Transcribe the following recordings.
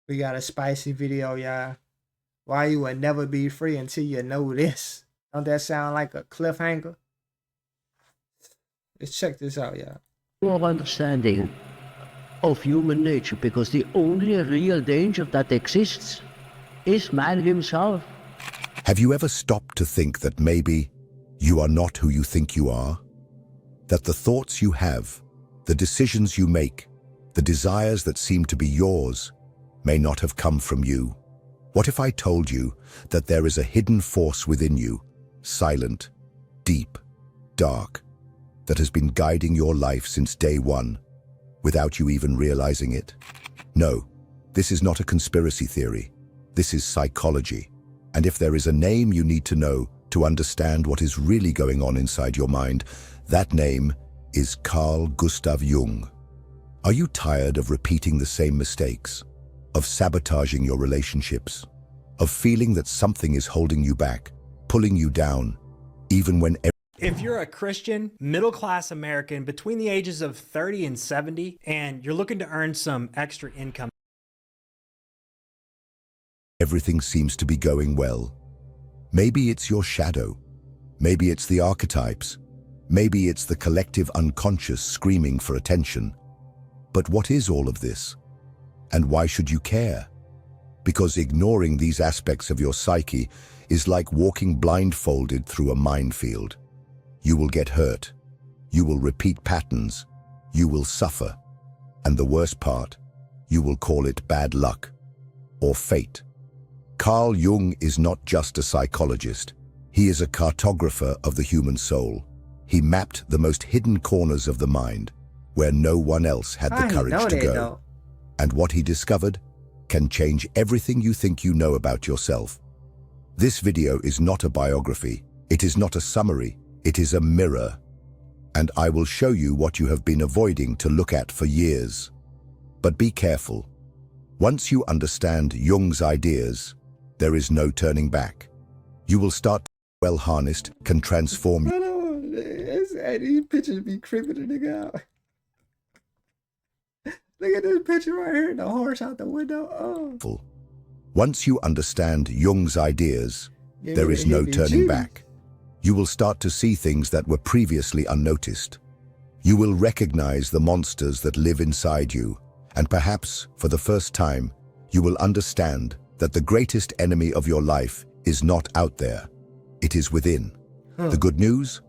We got a spicy video, y'all. Why you will never be free until you know this. Don't that sound like a cliffhanger? Let's check this out, y'all. More understanding of human nature, because the only real danger that exists is man himself. Have you ever stopped to think that maybe you are not who you think you are? That the thoughts you have, the decisions you make, the desires that seem to be yours may not have come from you? What if I told you that there is a hidden force within you, silent, deep, dark, that has been guiding your life since day one, without you even realizing it? No, this is not a conspiracy theory. This is psychology. And if there is a name you need to know to understand what is really going on inside your mind, that name is Carl Gustav Jung. Are you tired of repeating the same mistakes, of sabotaging your relationships, of feeling that something is holding you back, pulling you down, even when if you're a Christian, middle-class American between the ages of 30 and 70, and you're looking to earn some extra income, everything seems to be going well? Maybe it's your shadow. Maybe it's the archetypes. Maybe it's the collective unconscious screaming for attention. But what is all of this? And why should you care? Because ignoring these aspects of your psyche is like walking blindfolded through a minefield. You will get hurt. You will repeat patterns. You will suffer. And the worst part, you will call it bad luck or fate. Carl Jung is not just a psychologist. He is a cartographer of the human soul. He mapped the most hidden corners of the mind, where no one else had the courage to go. And what he discovered can change everything you think you know about yourself. This video is not a biography. It is not a summary. It is a mirror. And I will show you what you have been avoiding to look at for years. But be careful. Once you understand Jung's ideas, there is no turning back. You will start, well harnessed, can transform you. These pictures be creeping the nigga out. Look at this picture right here, the horse out the window. Oh. Once you understand Jung's ideas, there is no turning back. You will start to see things that were previously unnoticed. You will recognize the monsters that live inside you, and perhaps, for the first time, you will understand that the greatest enemy of your life is not out there. It is within. The good news?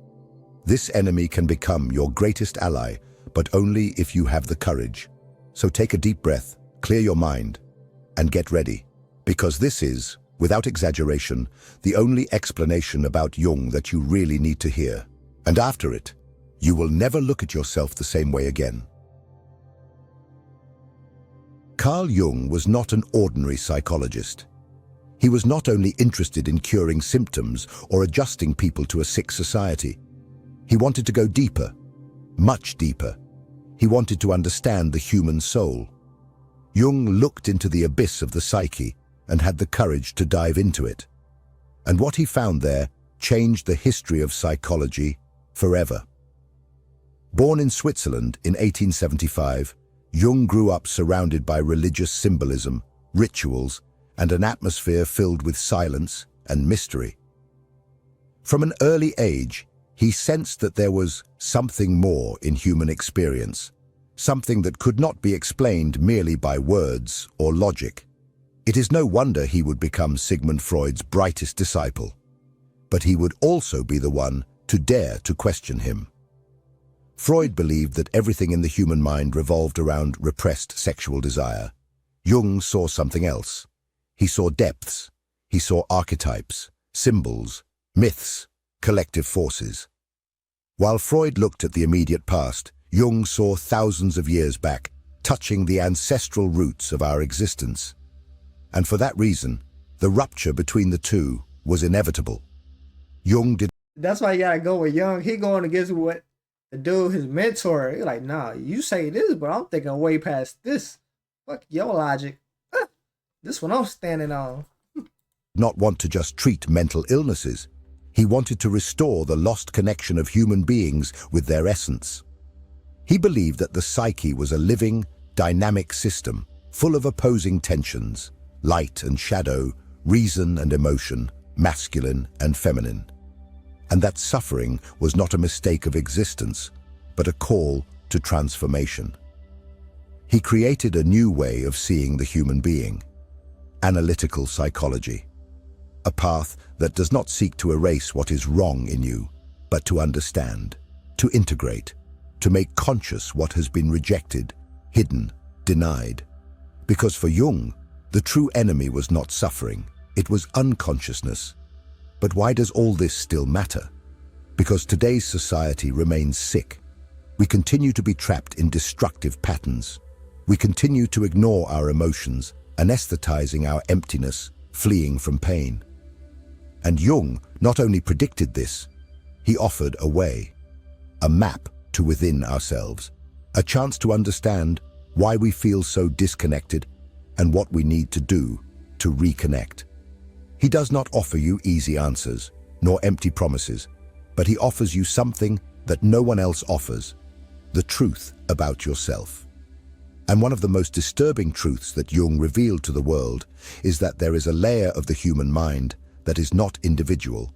This enemy can become your greatest ally, but only if you have the courage. So take a deep breath, clear your mind, and get ready. Because this is, without exaggeration, the only explanation about Jung that you really need to hear. And after it, you will never look at yourself the same way again. Carl Jung was not an ordinary psychologist. He was not only interested in curing symptoms or adjusting people to a sick society. He wanted to go deeper, much deeper. He wanted to understand the human soul. Jung looked into the abyss of the psyche and had the courage to dive into it. And what he found there changed the history of psychology forever. Born in Switzerland in 1875, Jung grew up surrounded by religious symbolism, rituals, and an atmosphere filled with silence and mystery. From an early age, he sensed that there was something more in human experience, something that could not be explained merely by words or logic. It is no wonder he would become Sigmund Freud's brightest disciple, but he would also be the one to dare to question him. Freud believed that everything in the human mind revolved around repressed sexual desire. Jung saw something else. He saw depths. He saw archetypes, symbols, myths, collective forces. While Freud looked at the immediate past, Jung saw thousands of years back, touching the ancestral roots of our existence. And for that reason, the rupture between the two was inevitable. Jung did. That's why you gotta go with Jung. He going against what the dude, his mentor. He's like, nah, you say this, but I'm thinking way past this. Fuck your logic. This one I'm standing on. Not want to just treat mental illnesses. He wanted to restore the lost connection of human beings with their essence. He believed that the psyche was a living, dynamic system, full of opposing tensions, light and shadow, reason and emotion, masculine and feminine. And that suffering was not a mistake of existence, but a call to transformation. He created a new way of seeing the human being, analytical psychology, a path that does not seek to erase what is wrong in you, but to understand, to integrate, to make conscious what has been rejected, hidden, denied. Because for Jung, the true enemy was not suffering, it was unconsciousness. But why does all this still matter? Because today's society remains sick. We continue to be trapped in destructive patterns. We continue to ignore our emotions, anesthetizing our emptiness, fleeing from pain. And Jung not only predicted this, he offered a way, a map to within ourselves, a chance to understand why we feel so disconnected and what we need to do to reconnect. He does not offer you easy answers, nor empty promises, but he offers you something that no one else offers, the truth about yourself. And one of the most disturbing truths that Jung revealed to the world is that there is a layer of the human mind that is not individual,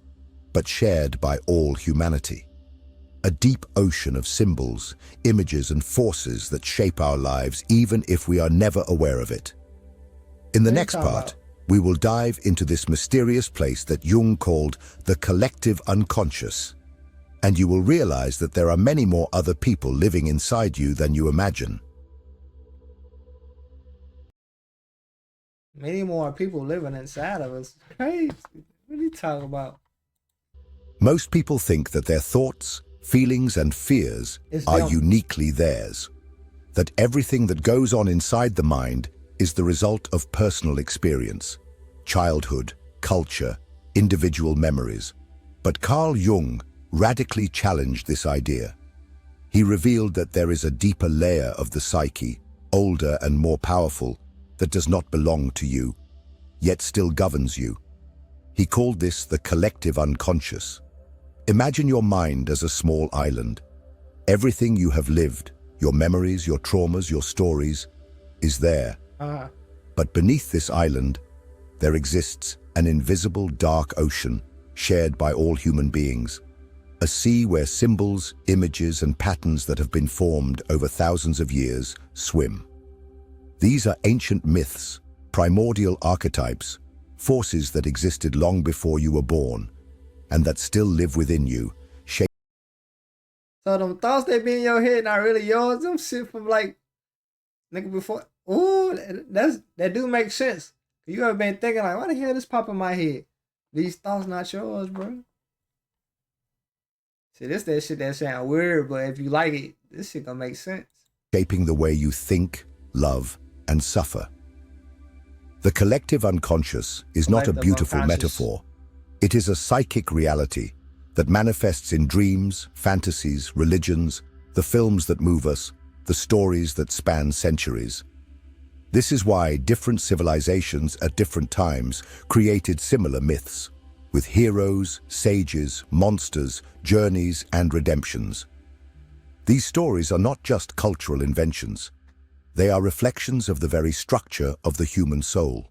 but shared by all humanity. A deep ocean of symbols, images, and forces that shape our lives even if we are never aware of it. In the next part, we will dive into this mysterious place that Jung called the collective unconscious, and you will realize that there are many more other people living inside you than you imagine. Many more people living inside of us. Crazy. What are you talking about? Most people think that their thoughts, feelings, and fears are uniquely theirs, that everything that goes on inside the mind is the result of personal experience, childhood, culture, individual memories. But Carl Jung radically challenged this idea. He revealed that there is a deeper layer of the psyche, older and more powerful, that does not belong to you, yet still governs you. He called this the collective unconscious. Imagine your mind as a small island. Everything you have lived, your memories, your traumas, your stories, is there. But beneath this island, there exists an invisible dark ocean shared by all human beings. A sea where symbols, images, and patterns that have been formed over thousands of years swim. These are ancient myths, primordial archetypes, forces that existed long before you were born, and that still live within you. So them thoughts that be in your head not really yours. Them shit from like nigga before. Ooh, that do make sense. You ever been thinking like, why the hell this pop in my head? These thoughts not yours, bro. See, this that shit that sound weird, but if you like it, this shit gonna make sense. Shaping the way you think, love, and suffer. The collective unconscious is not a beautiful metaphor. It is a psychic reality that manifests in dreams, fantasies, religions, the films that move us, the stories that span centuries. This is why different civilizations at different times created similar myths, with heroes, sages, monsters, journeys, and redemptions. These stories are not just cultural inventions. They are reflections of the very structure of the human soul.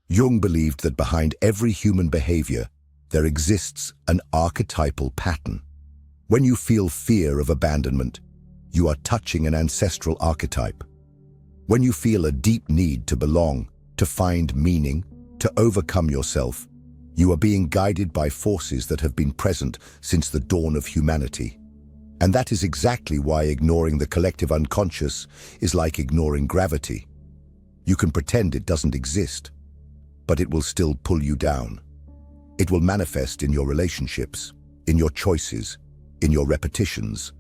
Jung believed that behind every human behavior, there exists an archetypal pattern. When you feel fear of abandonment, you are touching an ancestral archetype. When you feel a deep need to belong, to find meaning, to overcome yourself, you are being guided by forces that have been present since the dawn of humanity. And that is exactly why ignoring the collective unconscious is like ignoring gravity. You can pretend it doesn't exist, but it will still pull you down. It will manifest in your relationships, in your choices, in your repetitions,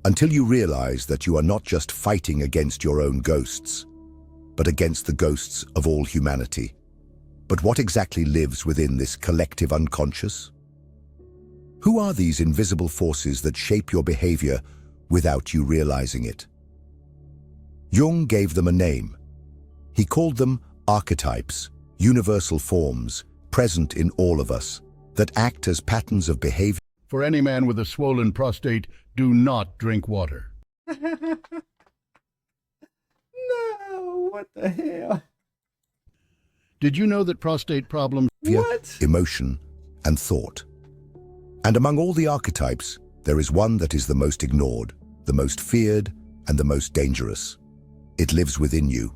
until you realize that you are not just fighting against your own ghosts, but against the ghosts of all humanity. But what exactly lives within this collective unconscious? Who are these invisible forces that shape your behavior without you realizing it? Jung gave them a name. He called them archetypes, universal forms, present in all of us, that act as patterns of behavior. For any man with a swollen prostate, do not drink water. No, what the hell? Did you know that prostate problems What? emotion, and thought? And among all the archetypes, there is one that is the most ignored, the most feared, and the most dangerous. It lives within you.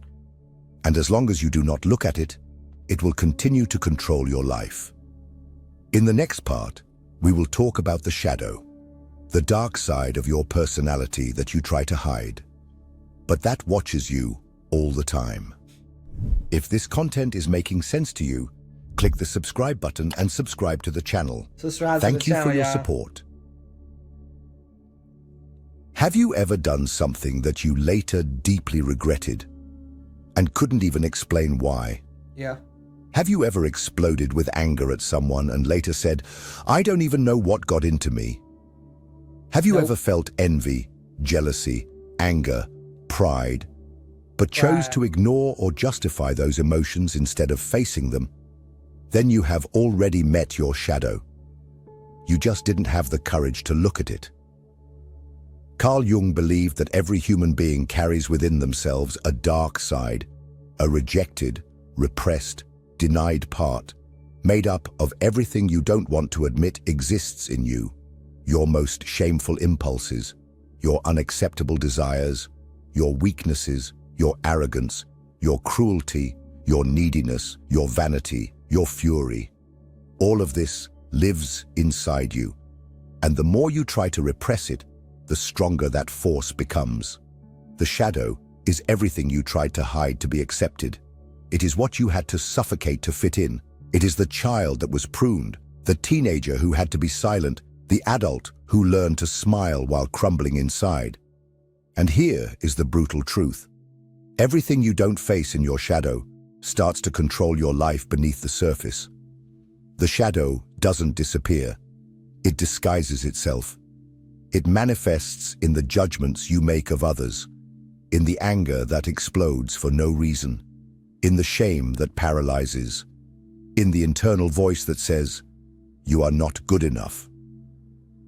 And as long as you do not look at it, it will continue to control your life. In the next part, we will talk about the shadow, the dark side of your personality that you try to hide, but that watches you all the time. If this content is making sense to you, click the subscribe button and subscribe to the channel. Subscribe to Thank the you channel, for your y'all. support. Have you ever done something that you later deeply regretted and couldn't even explain why? Yeah. Have you ever exploded with anger at someone and later said, "I don't even know what got into me"? Have you Nope. ever felt envy, jealousy, anger, pride, but chose Right. to ignore or justify those emotions instead of facing them? Then you have already met your shadow. You just didn't have the courage to look at it. Carl Jung believed that every human being carries within themselves a dark side, a rejected, repressed, denied part, made up of everything you don't want to admit exists in you. Your most shameful impulses, your unacceptable desires, your weaknesses, your arrogance, your cruelty, your neediness, your vanity, your fury. All of this lives inside you, and the more you try to repress it, the stronger that force becomes. The shadow is everything you tried to hide to be accepted. It is what you had to suffocate to fit in. It is the child that was pruned, the teenager who had to be silent, the adult who learned to smile while crumbling inside. And here is the brutal truth. Everything you don't face in your shadow starts to control your life beneath the surface. The shadow doesn't disappear. It disguises itself. It manifests in the judgments you make of others, in the anger that explodes for no reason, in the shame that paralyzes, in the internal voice that says, "You are not good enough,"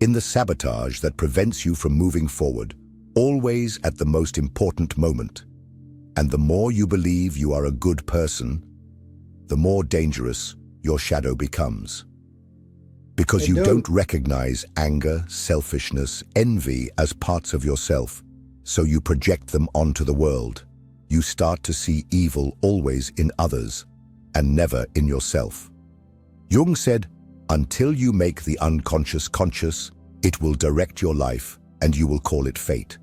in the sabotage that prevents you from moving forward, always at the most important moment. And the more you believe you are a good person, the more dangerous your shadow becomes. Because Hey, you dude. don't recognize anger, selfishness, envy as parts of yourself, so you project them onto the world. You start to see evil always in others and never in yourself. Jung said, "Until you make the unconscious conscious, it will direct your life and you will call it fate."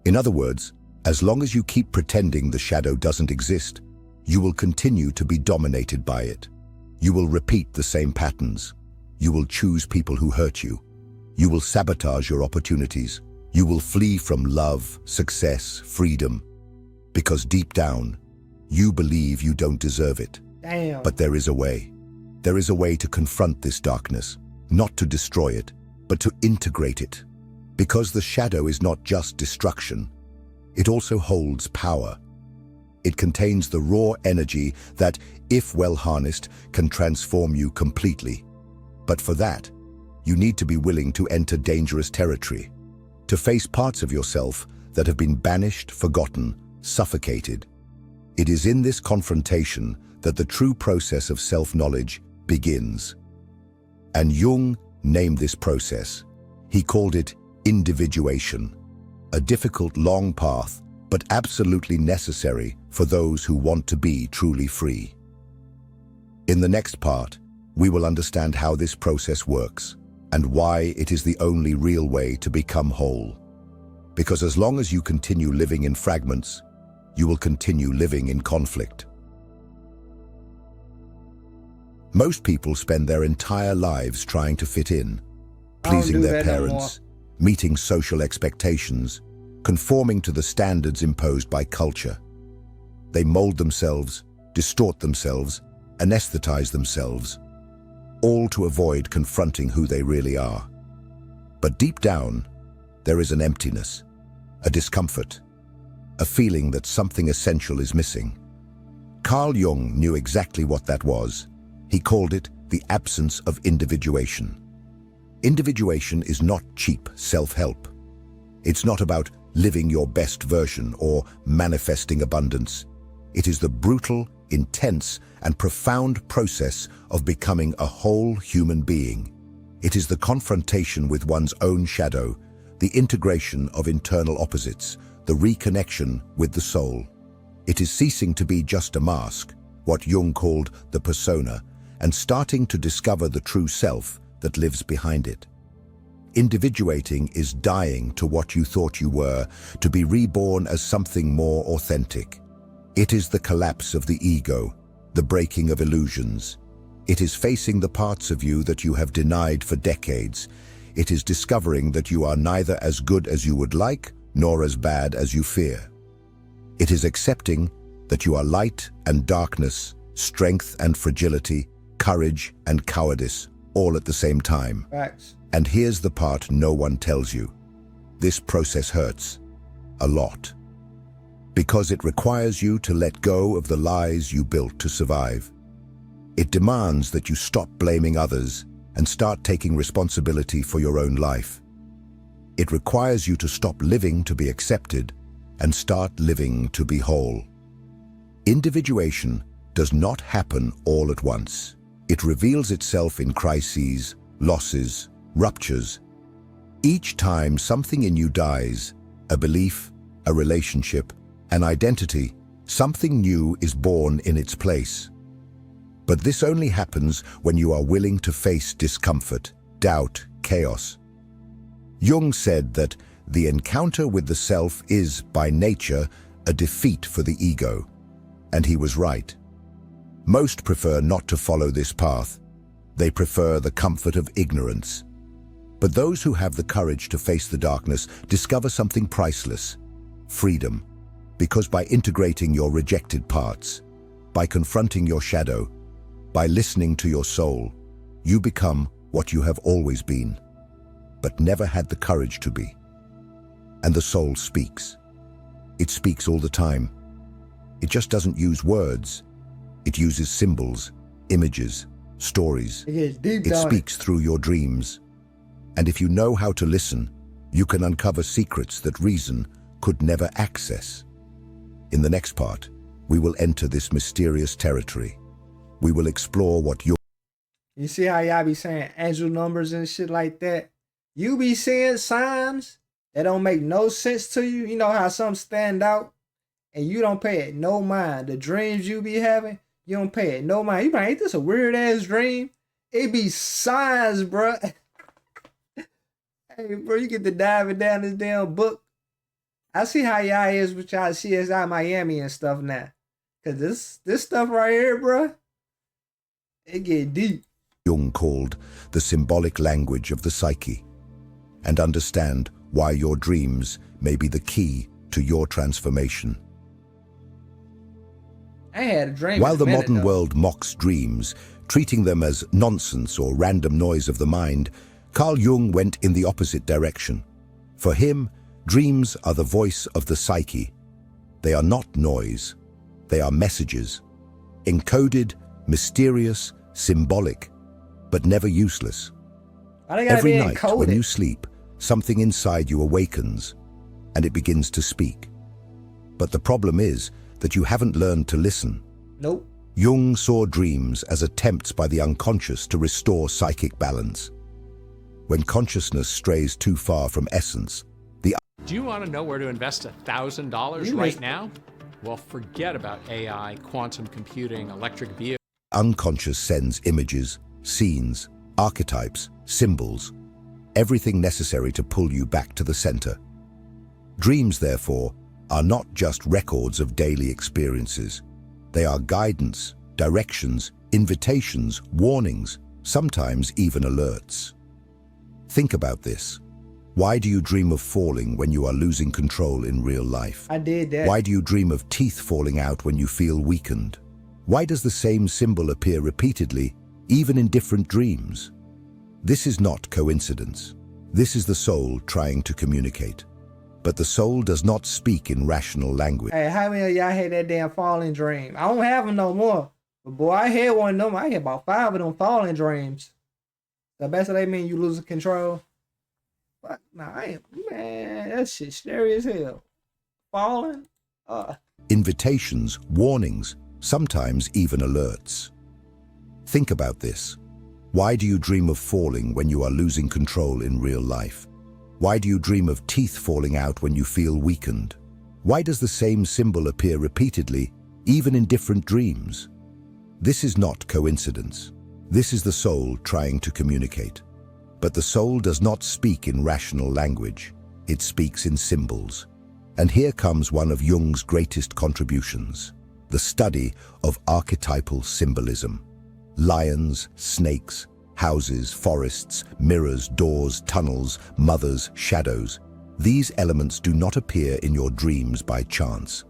In other words, as long as you keep pretending the shadow doesn't exist, you will continue to be dominated by it. You will repeat the same patterns. You will choose people who hurt you. You will sabotage your opportunities. You will flee from love, success, freedom. Because deep down, you believe you don't deserve it. Damn. But there is a way. There is a way to confront this darkness, not to destroy it, but to integrate it. Because the shadow is not just destruction, it also holds power. It contains the raw energy that, if well harnessed, can transform you completely. But for that, you need to be willing to enter dangerous territory, to face parts of yourself that have been banished, forgotten, suffocated. It is in this confrontation that the true process of self-knowledge begins. And Jung named this process. He called it individuation, a difficult, long path, but absolutely necessary for those who want to be truly free. In the next part, we will understand how this process works and why it is the only real way to become whole. Because as long as you continue living in fragments, you will continue living in conflict. Most people spend their entire lives trying to fit in, I don't pleasing do their that no parents, meeting social expectations, conforming to the standards imposed by culture. They mold themselves, distort themselves, anesthetize themselves, all to avoid confronting who they really are. But deep down, there is an emptiness, a discomfort, a feeling that something essential is missing. Carl Jung knew exactly what that was. He called it the absence of individuation. Individuation is not cheap self-help. It's not about living your best version, or manifesting abundance. It is the brutal, intense, and profound process of becoming a whole human being. It is the confrontation with one's own shadow, the integration of internal opposites, the reconnection with the soul. It is ceasing to be just a mask, what Jung called the persona, and starting to discover the true self that lives behind it. Individuating is dying to what you thought you were, to be reborn as something more authentic. It is the collapse of the ego, the breaking of illusions. It is facing the parts of you that you have denied for decades. It is discovering that you are neither as good as you would like, nor as bad as you fear. It is accepting that you are light and darkness, strength and fragility, courage and cowardice, all at the same time. Facts. And here's the part no one tells you. This process hurts a lot, because it requires you to let go of the lies you built to survive. It demands that you stop blaming others and start taking responsibility for your own life. It requires you to stop living to be accepted and start living to be whole. Individuation does not happen all at once. It reveals itself in crises, losses, ruptures. Each time something in you dies, a belief, a relationship, an identity, something new is born in its place. But this only happens when you are willing to face discomfort, doubt, chaos. Jung said that the encounter with the self is, by nature, a defeat for the ego. And he was right. Most prefer not to follow this path. They prefer the comfort of ignorance. But those who have the courage to face the darkness discover something priceless: freedom. Because by integrating your rejected parts, by confronting your shadow, by listening to your soul, you become what you have always been, but never had the courage to be. And the soul speaks. It speaks all the time. It just doesn't use words. It uses symbols, images, stories. It speaks through your dreams. And if you know how to listen, you can uncover secrets that reason could never access. In the next part, we will enter this mysterious territory. We will explore what You see how y'all be saying angel numbers and shit like that? You be seeing signs that don't make no sense to you. You know how some stand out and you don't pay it no mind. The dreams you be having, you don't pay it no mind. You be like, ain't this a weird ass dream? It be signs, bro. Hey, bro, you get to diving down this damn book. I see how y'all is with y'all CSI Miami and stuff now. Cause this stuff right here, bro, it get deep. Jung called the symbolic language of the psyche, and understand why your dreams may be the key to your transformation. I had a dream. While the modern world mocks dreams, treating them as nonsense or random noise of the mind, Carl Jung went in the opposite direction. For him, dreams are the voice of the psyche. They are not noise. They are messages, encoded, mysterious, symbolic, but never useless. Every night when you sleep, something inside you awakens, and it begins to speak. But the problem is that you haven't learned to listen. Nope. Jung saw dreams as attempts by the unconscious to restore psychic balance. When consciousness strays too far from essence, Do you want to know where to invest $1,000 right now? Well, forget about AI, quantum computing, electric vehicles. unconscious sends images, scenes, archetypes, symbols, everything necessary to pull you back to the center. Dreams, therefore, are not just records of daily experiences. They are guidance, directions, invitations, warnings, sometimes even alerts. Think about this. Why do you dream of falling when you are losing control in real life? I did that. Why do you dream of teeth falling out when you feel weakened? Why does the same symbol appear repeatedly, even in different dreams? This is not coincidence. This is the soul trying to communicate. But the soul does not speak in rational language. Hey, how many of y'all had that damn falling dream? I don't have them no more. But boy, I had one of them. I had about 5 of them falling dreams. So basically they mean you losing control. Fuck, nah, I ain't, man, that shit scary as hell. Falling? Invitations, warnings, sometimes even alerts. Think about this. Why do you dream of falling when you are losing control in real life? Why do you dream of teeth falling out when you feel weakened? Why does the same symbol appear repeatedly, even in different dreams? This is not coincidence. This is the soul trying to communicate. But the soul does not speak in rational language. It speaks in symbols. And here comes one of Jung's greatest contributions, the study of archetypal symbolism. Lions, snakes, houses, forests, mirrors, doors, tunnels, mothers, shadows. These elements do not appear in your dreams by chance.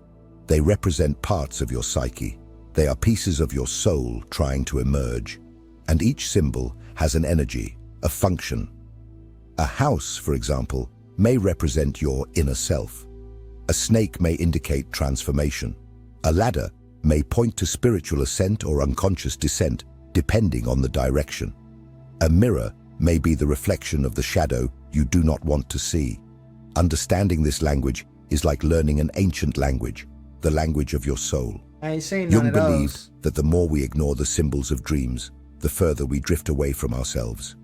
They represent parts of your psyche. They are pieces of your soul trying to emerge. And each symbol has an energy, a function. A house, for example, may represent your inner self. A snake may indicate transformation. A ladder may point to spiritual ascent or unconscious descent, depending on the direction. A mirror may be the reflection of the shadow you do not want to see. Understanding this language is like learning an ancient language, the language of your soul. I ain't seen none Jung of believed those. that the more we ignore the symbols of dreams, the further we drift away from ourselves.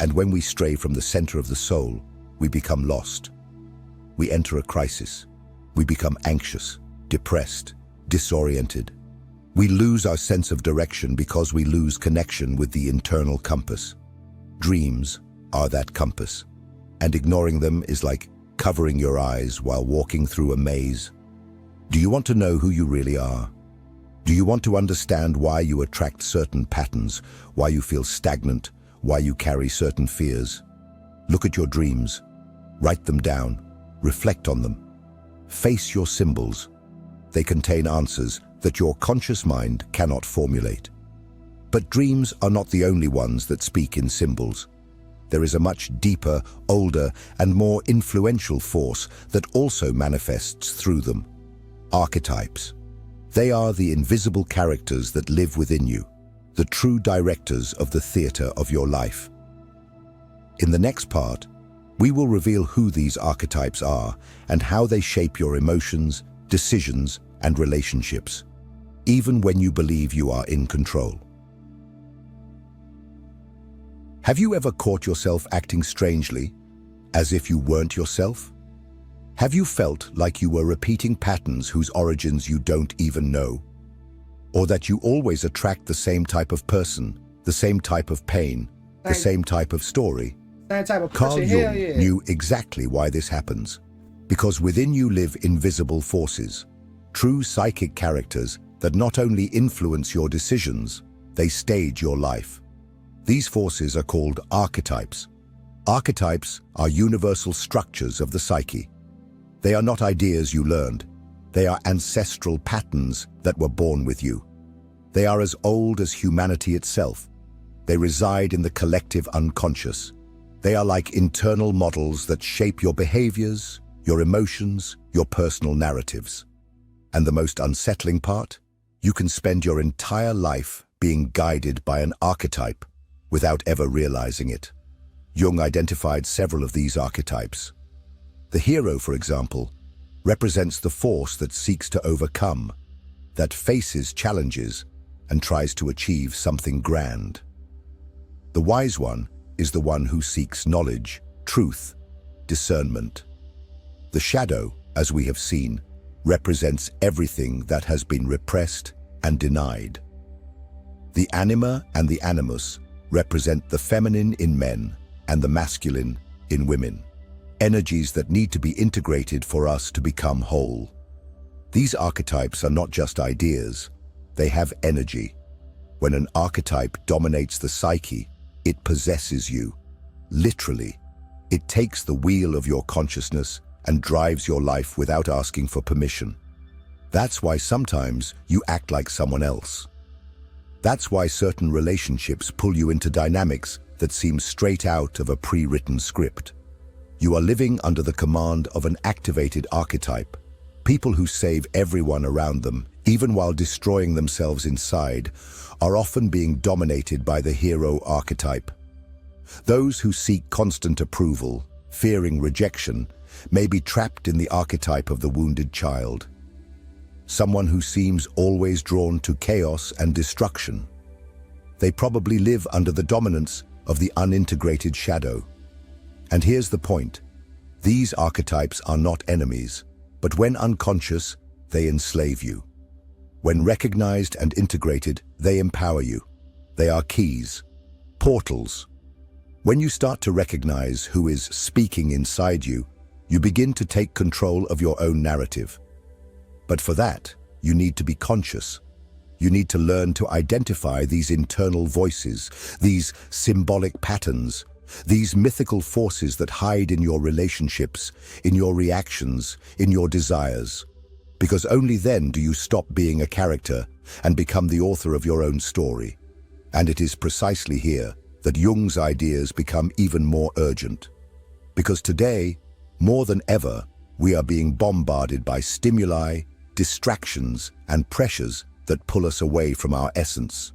And when we stray from the center of the soul, we become lost. We enter a crisis. We become anxious, depressed, disoriented. We lose our sense of direction because we lose connection with the internal compass. Dreams are that compass, and ignoring them is like covering your eyes while walking through a maze. Do you want to know who you really are? Do you want to understand why you attract certain patterns, why you feel stagnant, why you carry certain fears? Look at your dreams. Write them down. Reflect on them. Face your symbols. They contain answers that your conscious mind cannot formulate. But dreams are not the only ones that speak in symbols. There is a much deeper, older, and more influential force that also manifests through them. Archetypes. They are the invisible characters that live within you, the true directors of the theater of your life. In the next part, we will reveal who these archetypes are and how they shape your emotions, decisions, and relationships, even when you believe you are in control. Have you ever caught yourself acting strangely, as if you weren't yourself? Have you felt like you were repeating patterns whose origins you don't even know? Or that you always attract the same type of person, the same type of pain, the same type of story? Same type of Carl pussy, Jung hell yeah. knew exactly why this happens. Because within you live invisible forces, true psychic characters that not only influence your decisions, they stage your life. These forces are called archetypes. Archetypes are universal structures of the psyche. They are not ideas you learned. They are ancestral patterns that were born with you. They are as old as humanity itself. They reside in the collective unconscious. They are like internal models that shape your behaviors, your emotions, your personal narratives. And the most unsettling part? You can spend your entire life being guided by an archetype without ever realizing it. Jung identified several of these archetypes. The hero, for example, represents the force that seeks to overcome, that faces challenges and tries to achieve something grand. The wise one is the one who seeks knowledge, truth, discernment. The shadow, as we have seen, represents everything that has been repressed and denied. The anima and the animus represent the feminine in men and the masculine in women, energies that need to be integrated for us to become whole. These archetypes are not just ideas, they have energy. When an archetype dominates the psyche, it possesses you. Literally, it takes the wheel of your consciousness and drives your life without asking for permission. That's why sometimes you act like someone else. That's why certain relationships pull you into dynamics that seem straight out of a pre-written script. You are living under the command of an activated archetype. People who save everyone around them, even while destroying themselves inside, are often being dominated by the hero archetype. Those who seek constant approval, fearing rejection, may be trapped in the archetype of the wounded child. Someone who seems always drawn to chaos and destruction. They probably live under the dominance of the unintegrated shadow. And here's the point. These archetypes are not enemies, but when unconscious, they enslave you. When recognized and integrated, they empower you. They are keys, portals. When you start to recognize who is speaking inside you, you begin to take control of your own narrative. But for that, you need to be conscious. You need to learn to identify these internal voices, these symbolic patterns, these mythical forces that hide in your relationships, in your reactions, in your desires. Because only then do you stop being a character and become the author of your own story. And it is precisely here that Jung's ideas become even more urgent. Because today, more than ever, we are being bombarded by stimuli, distractions, and pressures that pull us away from our essence.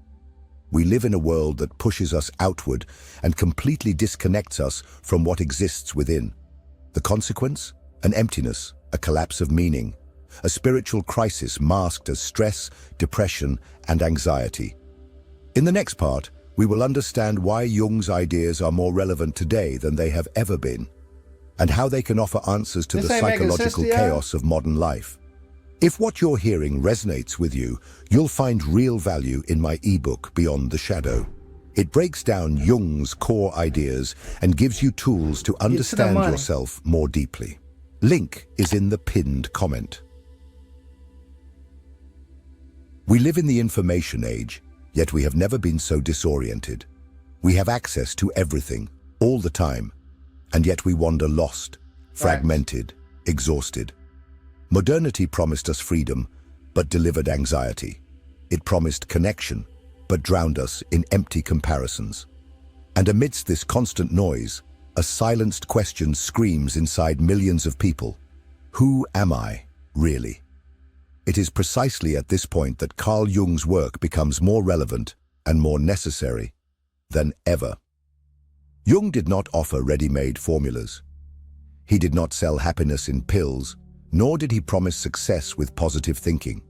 We live in a world that pushes us outward and completely disconnects us from what exists within. The consequence? An emptiness, a collapse of meaning, a spiritual crisis masked as stress, depression, and anxiety. In the next part, we will understand why Jung's ideas are more relevant today than they have ever been, and how they can offer answers to the psychological chaos of modern life. If what you're hearing resonates with you, you'll find real value in my ebook, Beyond the Shadow. It breaks down Jung's core ideas and gives you tools to understand yourself more deeply. Link is in the pinned comment. We live in the information age, yet we have never been so disoriented. We have access to everything, all the time, and yet we wander lost, fragmented, exhausted. Modernity promised us freedom, but delivered anxiety. It promised connection, but drowned us in empty comparisons. And amidst this constant noise, a silenced question screams inside millions of people. Who am I, really? It is precisely at this point that Carl Jung's work becomes more relevant and more necessary than ever. Jung did not offer ready-made formulas. He did not sell happiness in pills, nor did he promise success with positive thinking.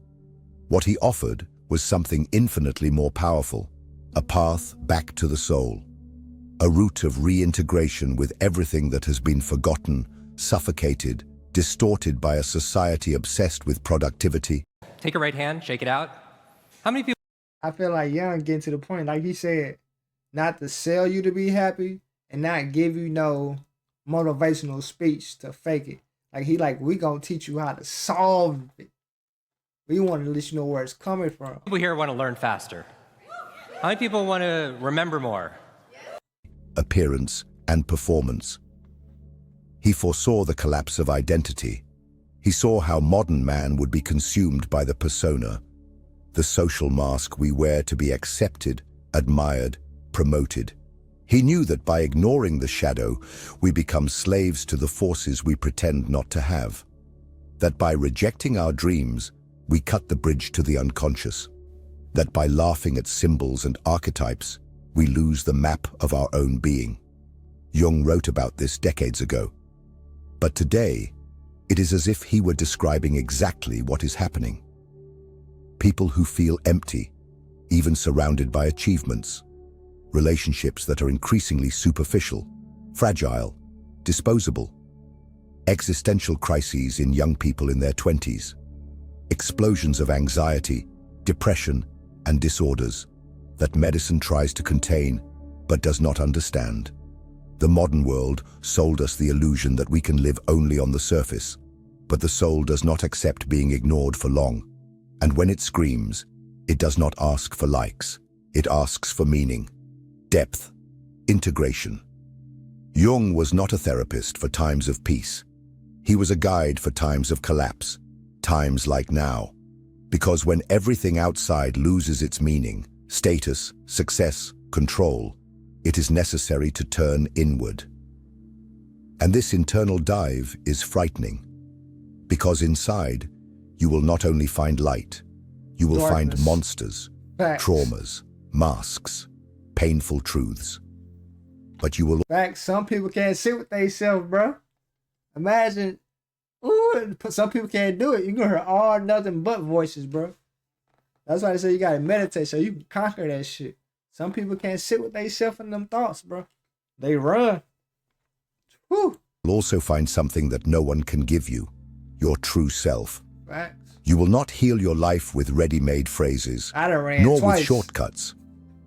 What he offered was something infinitely more powerful, a path back to the soul, a route of reintegration with everything that has been forgotten, suffocated, distorted by a society obsessed with productivity. Take your right hand, shake it out. How many people? I feel like Young getting to the point, like he said, not to sell you to be happy and not give you no motivational speech to fake it. Like we gonna teach you how to solve it. We want to let you know where it's coming from. People here want to learn faster. How many people want to remember more? Appearance and performance. He foresaw the collapse of identity. He saw how modern man would be consumed by the persona, the social mask we wear to be accepted, admired, promoted. He knew that by ignoring the shadow, we become slaves to the forces we pretend not to have. That by rejecting our dreams, we cut the bridge to the unconscious. That by laughing at symbols and archetypes, we lose the map of our own being. Jung wrote about this decades ago. But today, it is as if he were describing exactly what is happening. People who feel empty, even surrounded by achievements. Relationships that are increasingly superficial, fragile, disposable. Existential crises in young people in their 20s. Explosions of anxiety, depression, and disorders that medicine tries to contain but does not understand. The modern world sold us the illusion that we can live only on the surface, but the soul does not accept being ignored for long. And when it screams, it does not ask for likes, it asks for meaning, depth, integration. Jung was not a therapist for times of peace. He was a guide for times of collapse, times like now. Because when everything outside loses its meaning, status, success, control, it is necessary to turn inward. And this internal dive is frightening, because inside, you will not only find light, you will find monsters, traumas, masks, painful truths. but you will Fact, some people can't sit with themselves, bro. Imagine, ooh, some people can't do it. You gonna hear all nothing but voices, bro. That's why they say you gotta meditate so you can conquer that shit. Some people can't sit with themselves and them thoughts, bro. They run. Whew. also find something that no one can give you, your true self. Facts. You will not heal your life with ready-made phrases, I done ran nor twice. with shortcuts.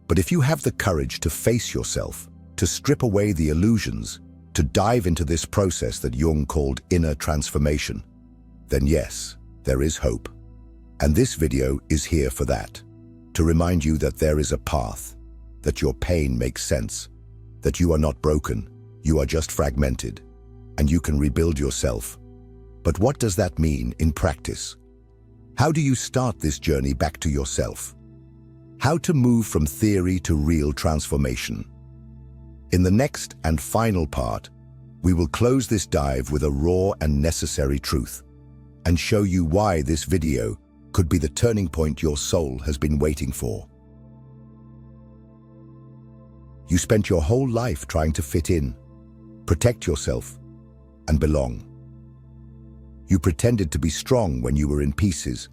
But if you have the courage to face yourself, to strip away the illusions, to dive into this process that Jung called inner transformation, then yes, there is hope. And this video is here for that, to remind you that there is a path, that your pain makes sense, that you are not broken, you are just fragmented, and you can rebuild yourself. But what does that mean in practice? How do you start this journey back to yourself? How to move from theory to real transformation? In the next and final part, we will close this dive with a raw and necessary truth, and show you why this video could be the turning point your soul has been waiting for. You spent your whole life trying to fit in, protect yourself, and belong. You pretended to be strong when you were in pieces.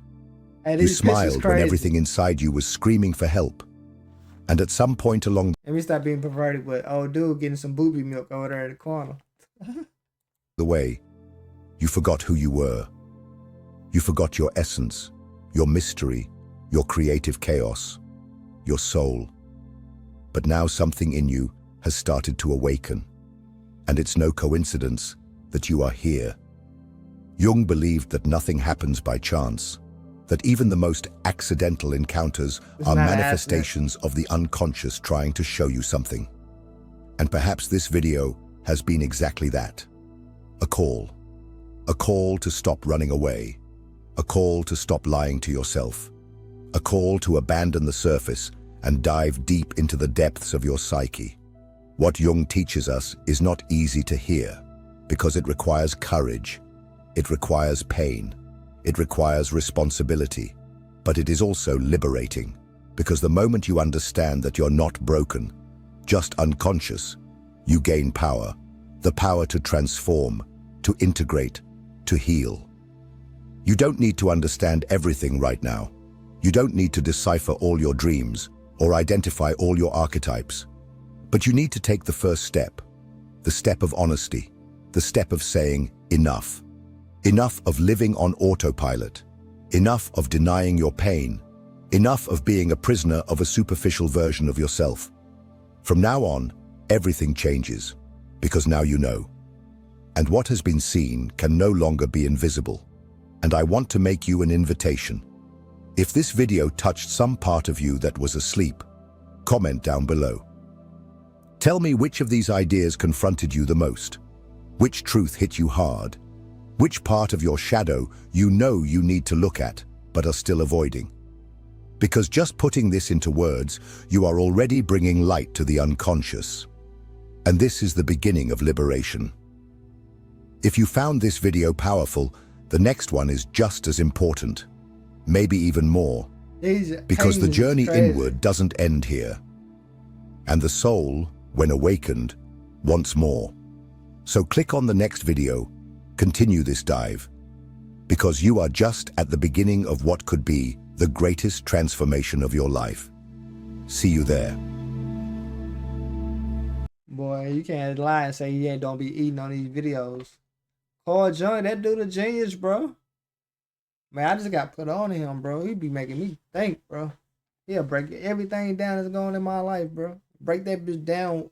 Hey, You these smiled when crazy. everything inside you was screaming for help. And at some point along Let me stop being perverted with old dude getting some booby milk over there in the corner. the way, you forgot who you were. You forgot your essence, your mystery, your creative chaos, your soul. But now something in you has started to awaken. And it's no coincidence that you are here. Jung believed that nothing happens by chance, that even the most accidental encounters It's are not an manifestations of the unconscious trying to show you something. And perhaps this video has been exactly that. A call to stop running away, a call to stop lying to yourself, a call to abandon the surface and dive deep into the depths of your psyche. What Jung teaches us is not easy to hear because it requires courage, it requires pain, it requires responsibility, but it is also liberating because the moment you understand that you're not broken, just unconscious, you gain power, the power to transform, to integrate, to heal. You don't need to understand everything right now. You don't need to decipher all your dreams or identify all your archetypes. But you need to take the first step, the step of honesty, the step of saying enough. Enough of living on autopilot, enough of denying your pain, enough of being a prisoner of a superficial version of yourself. From now on, everything changes, because now you know. And what has been seen can no longer be invisible. And I want to make you an invitation. If this video touched some part of you that was asleep, comment down below. Tell me which of these ideas confronted you the most, which truth hit you hard, which part of your shadow you know you need to look at but are still avoiding. Because just putting this into words, you are already bringing light to the unconscious. And this is the beginning of liberation. If you found this video powerful, the next one is just as important, maybe even more, because the journey inward doesn't end here. And the soul, when awakened, wants more. So click on the next video, continue this dive, because you are just at the beginning of what could be the greatest transformation of your life. See you there. Boy, you can't lie and say you ain't don't be eating on these videos. Call JUNG, that dude a genius, bro. Man, I just got put on him, bro. He be making me think, bro. He'll break everything down that's going in my life, bro. Break that bitch down.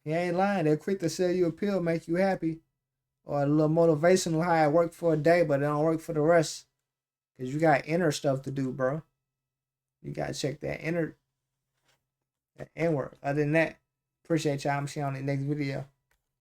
He ain't lying. They're quick to sell you a pill, make you happy. Or a little motivational how it worked for a day, but it don't work for the rest. Because you got inner stuff to do, bro. You got to check that inward. Other than that, appreciate y'all. I'm seeing you on the next video.